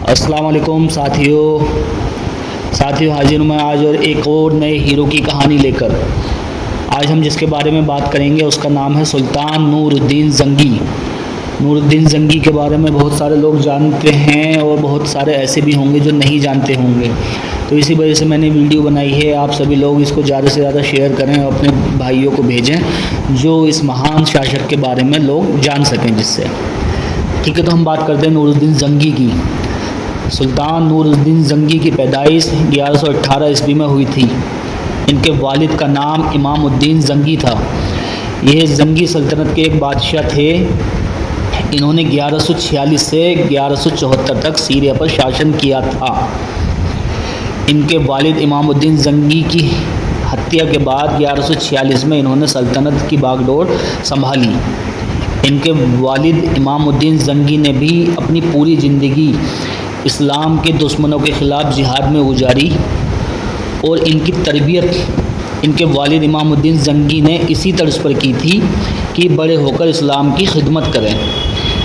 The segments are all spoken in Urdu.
السلام علیکم ساتھیوں حاضر ہوں میں آج اور ایک اور نئے ہیرو کی کہانی لے کر۔ آج ہم جس کے بارے میں بات کریں گے اس کا نام ہے سلطان نور الدین زنگی۔ نور الدین زنگی کے بارے میں بہت سارے لوگ جانتے ہیں اور بہت سارے ایسے بھی ہوں گے جو نہیں جانتے ہوں گے، تو اسی وجہ سے میں نے ویڈیو بنائی ہے۔ آپ سبھی لوگ اس کو زیادہ سے زیادہ شیئر کریں اور اپنے بھائیوں کو بھیجیں جو اس مہان شاشک کے بارے میں لوگ جان سکیں جس سے۔ ٹھیک ہے، تو ہم بات کرتے ہیں نور الدین زنگی کی۔ سلطان نور الدین زنگی کی پیدائش 1118 عیسوی میں ہوئی تھی۔ ان کے والد کا نام امام الدین زنگی تھا۔ یہ زنگی سلطنت کے ایک بادشاہ تھے۔ انہوں نے 1146 سے 1174 تک سیریا پر شاشن کیا تھا۔ ان کے والد امام الدین زنگی کی ہتیا کے بعد 1146 میں انہوں نے سلطنت کی باغ ڈور سنبھالی۔ ان کے والد امام الدین زنگی نے بھی اپنی پوری زندگی اسلام کے دشمنوں کے خلاف جہاد میں گزاری اور ان کی تربیت ان کے والد امام الدین زنگی نے اسی طرز پر کی تھی کہ بڑے ہو کر اسلام کی خدمت کریں۔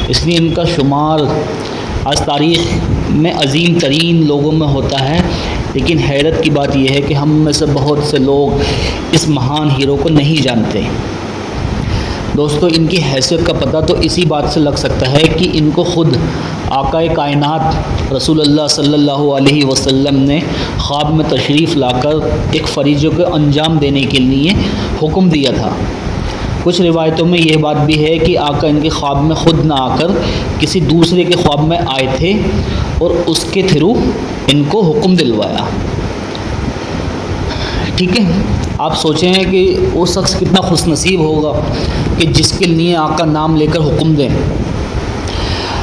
اس لیے ان کا شمار آج تاریخ میں عظیم ترین لوگوں میں ہوتا ہے، لیکن حیرت کی بات یہ ہے کہ ہم میں سے بہت سے لوگ اس مہان ہیرو کو نہیں جانتے۔ دوستو، ان کی حیثیت کا پتہ تو اسی بات سے لگ سکتا ہے کہ ان کو خود آقا کائنات رسول اللہ صلی اللہ علیہ وسلم نے خواب میں تشریف لا کر ایک فریضے کو انجام دینے کے لیے حکم دیا تھا۔ کچھ روایتوں میں یہ بات بھی ہے کہ آقا ان کے خواب میں خود نہ آ کر کسی دوسرے کے خواب میں آئے تھے اور اس کے تھرو ان کو حکم دلوایا۔ ٹھیک ہے، آپ سوچیں کہ وہ شخص کتنا خوش نصیب ہوگا کہ جس کے لیے آقا نام لے کر حکم دیں۔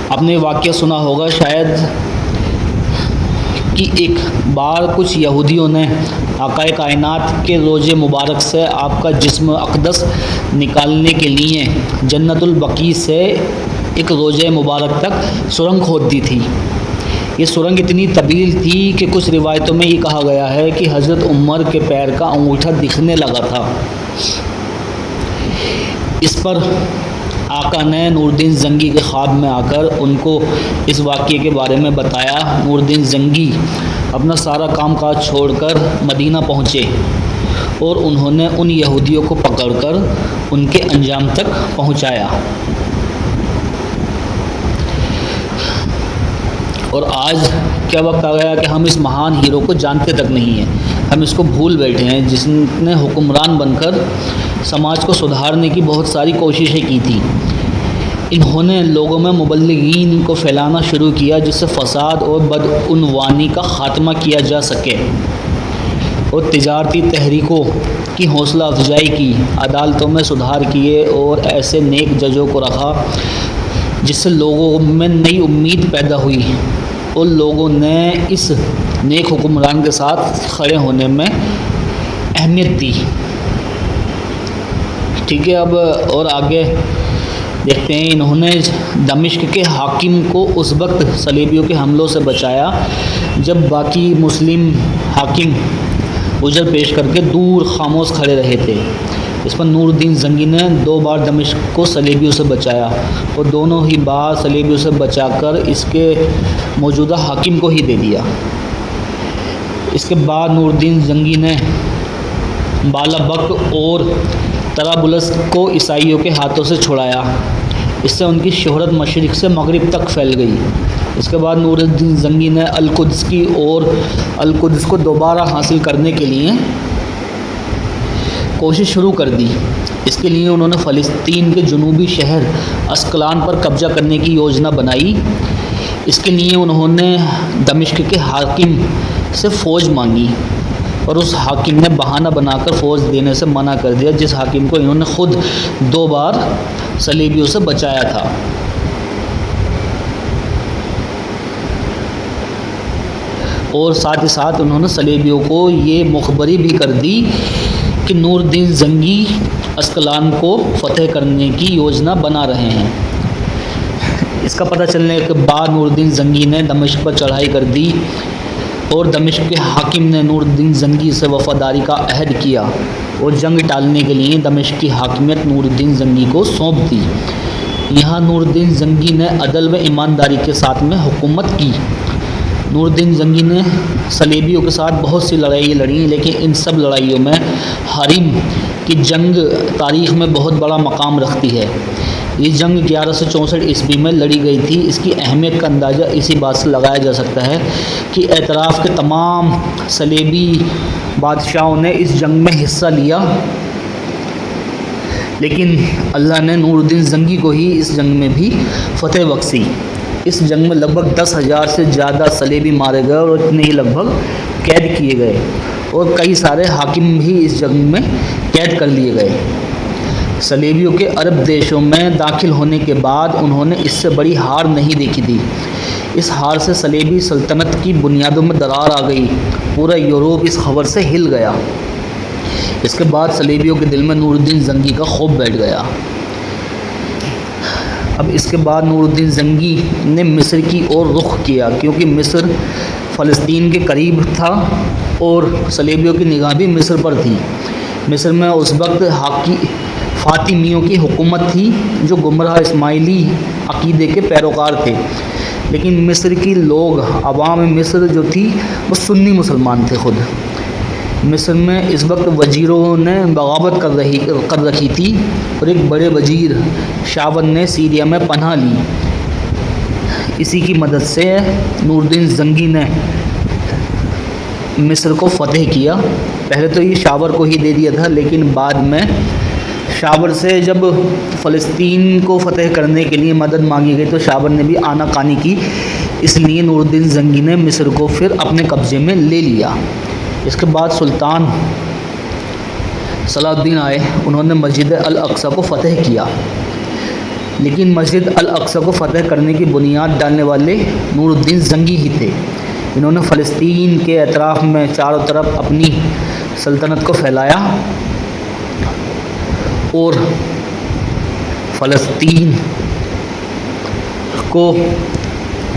آپ نے واقعہ سنا ہوگا شاید کہ ایک بار کچھ یہودیوں نے آقا کائنات کے روضے مبارک سے آپ کا جسم اقدس نکالنے کے لیے جنت البقیع سے ایک روضے مبارک تک سرنگ کھود دی تھی۔ یہ سرنگ اتنی طویل تھی کہ کچھ روایتوں میں یہ کہا گیا ہے کہ حضرت عمر کے پیر کا انگوٹھا دکھنے لگا تھا۔ اس پر آقا نے نور الدین زنگی کے خواب میں آ کر ان کو اس واقعے کے بارے میں بتایا۔ نور الدین زنگی اپنا سارا کام کاج چھوڑ کر مدینہ پہنچے اور انہوں نے ان یہودیوں کو پکڑ کر ان کے انجام تک پہنچایا۔ اور آج کیا وقت آ گیا کہ ہم اس مہان ہیرو کو جانتے تک نہیں ہیں، ہم اس کو بھول بیٹھے ہیں، جس نے حکمران بن کر سماج کو سدھارنے کی بہت ساری کوششیں کی تھیں۔ انہوں نے لوگوں میں مبلغین کو پھیلانا شروع کیا جس سے فساد اور بدعنوانی کا خاتمہ کیا جا سکے، اور تجارتی تحریکوں کی حوصلہ افزائی کی، عدالتوں میں سدھار کیے اور ایسے نیک ججوں کو رکھا جس سے لوگوں میں نئی امید پیدا ہوئی اور لوگوں نے اس نیک حکمران کے ساتھ کھڑے ہونے میں اہمیت دی۔ ٹھیک ہے، اب اور آگے دیکھتے ہیں۔ انہوں نے دمشق کے حاکم کو اس وقت صلیبیوں کے حملوں سے بچایا جب باقی مسلم حاکم عذر پیش کر کے دور خاموش کھڑے رہے تھے۔ اس پر نور الدین زنگی نے 2 بار دمشق کو صلیبیوں سے بچایا اور دونوں ہی بار صلیبیوں سے بچا کر اس کے موجودہ حاکم کو ہی دے دیا۔ اس کے بعد نور الدین زنگی نے بالابک اور طرابلس کو عیسائیوں کے ہاتھوں سے چھڑایا۔ اس سے ان کی شہرت مشرق سے مغرب تک پھیل گئی۔ اس کے بعد نور الدین زنگی نے القدس کو دوبارہ حاصل کرنے کے لیے کوشش شروع کر دی۔ اس کے لیے انہوں نے فلسطین کے جنوبی شہر اسقلان پر قبضہ کرنے کی یوجنا بنائی۔ اس کے لیے انہوں نے دمشق کے حاکم سے فوج مانگی اور اس حاکم نے بہانہ بنا کر فوج دینے سے منع کر دیا، جس حاکم کو انہوں نے خود 2 بار صلیبیوں سے بچایا تھا۔ اور ساتھ ہی ساتھ انہوں نے صلیبیوں کو یہ مخبری بھی کر دی کہ نور الدین زنگی اسقلان کو فتح کرنے کی یوجنا بنا رہے ہیں۔ اس کا پتہ چلنے کے بعد نور الدین زنگی نے دمشق پر چڑھائی کر دی اور دمشق کے حاکم نے نور الدین زنگی سے وفاداری کا عہد کیا اور جنگ ٹالنے کے لیے دمشق کی حاکمیت نور الدین زنگی کو سونپ دی۔ یہاں نور الدین زنگی نے عدل و ایمانداری کے ساتھ میں حکومت کی نور الدین زنگی نے صلیبیوں کے ساتھ بہت سی لڑائیں لڑیں، لیکن ان سب لڑائیوں میں حریم کی جنگ تاریخ میں بہت بڑا مقام رکھتی ہے۔ یہ جنگ 1164 عیسوی میں لڑی گئی تھی۔ اس کی اہمیت کا اندازہ اسی بات سے لگایا جا سکتا ہے کہ اطراف کے تمام صلیبی بادشاہوں نے اس جنگ میں حصہ لیا، لیکن اللہ نے نور الدین زنگی کو ہی اس جنگ میں بھی فتح بخشی۔ اس جنگ میں لگ بھگ 10,000 سے زیادہ صلیبی مارے گئے اور اتنے ہی لگ بھگ قید کیے گئے، اور کئی سارے حاکم بھی اس جنگ میں قید کر لیے گئے۔ صلیبیوں کے عرب دیشوں میں داخل ہونے کے بعد انہوں نے اس سے بڑی ہار نہیں دیکھی تھی۔ اس ہار سے صلیبی سلطنت کی بنیادوں میں درار آ گئی، پورا یورپ اس خبر سے ہل گیا۔ اس کے بعد صلیبیوں کے دل میں نور الدین زنگی کا خوف بیٹھ گیا۔ اب اس کے بعد نور الدین زنگی نے مصر کی اور رخ کیا، کیونکہ مصر فلسطین کے قریب تھا اور صلیبیوں کی نگاہ بھی مصر پر تھی۔ مصر میں اس وقت فاطمیوں کی حکومت تھی، جو گمراہ اسماعیلی عقیدے کے پیروکار تھے، لیکن مصر کی لوگ، عوام مصر جو تھی وہ سنی مسلمان تھے۔ خود مصر میں اس وقت وزیروں نے بغاوت کر رکھی تھی، اور ایک بڑے وزیر شاون نے سیریا میں پناہ لی۔ اسی کی مدد سے نور الدین زنگی نے مصر کو فتح کیا۔ پہلے تو یہ شاور کو ہی دے دیا تھا، لیکن بعد میں شاور سے جب فلسطین کو فتح کرنے کے لیے مدد مانگی گئی تو شاور نے بھی آناکانی کی، اس لیے نور الدین زنگی نے مصر کو پھر اپنے قبضے میں لے لیا۔ اس کے بعد سلطان صلاح الدین آئے، انہوں نے مسجد الاقصی کو فتح کیا، لیکن مسجد الاقصی کو فتح کرنے کی بنیاد ڈالنے والے نور الدین زنگی ہی تھے۔ انہوں نے فلسطین کے اطراف میں چاروں طرف اپنی سلطنت کو پھیلایا اور فلسطین کو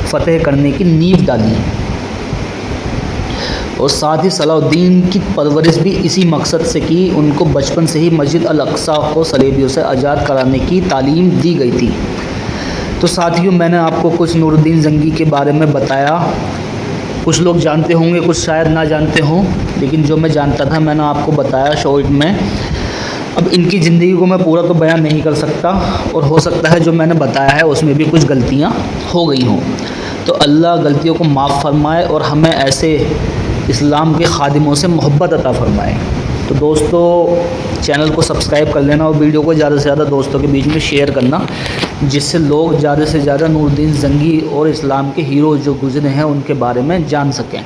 فتح کرنے کی نیو ڈالی، اور ساتھ ہی صلاح الدین کی پرورش بھی اسی مقصد سے کی۔ ان کو بچپن سے ہی مسجد الاقصی کو صلیبیوں سے آزاد کرانے کی تعلیم دی گئی تھی۔ تو ساتھیوں، میں نے آپ کو کچھ نور الدین زنگی کے بارے میں بتایا۔ کچھ لوگ جانتے ہوں گے، کچھ شاید نہ جانتے ہوں، لیکن جو میں جانتا تھا میں نے آپ کو بتایا شارٹ میں۔ اب ان کی زندگی کو میں پورا تو بیان نہیں کر سکتا، اور ہو سکتا ہے جو میں نے بتایا ہے اس میں بھی کچھ غلطیاں ہو گئی ہوں، تو اللہ غلطیوں کو معاف فرمائے اور ہمیں ایسے اسلام کے خادموں سے محبت عطا فرمائے۔ تو دوستو، چینل کو سبسکرائب کر لینا اور ویڈیو کو زیادہ سے زیادہ دوستوں کے بیچ میں شیئر کرنا، جس سے لوگ زیادہ سے زیادہ نور الدین زنگی اور اسلام کے ہیرو جو گزرے ہیں ان کے بارے میں جان سکیں۔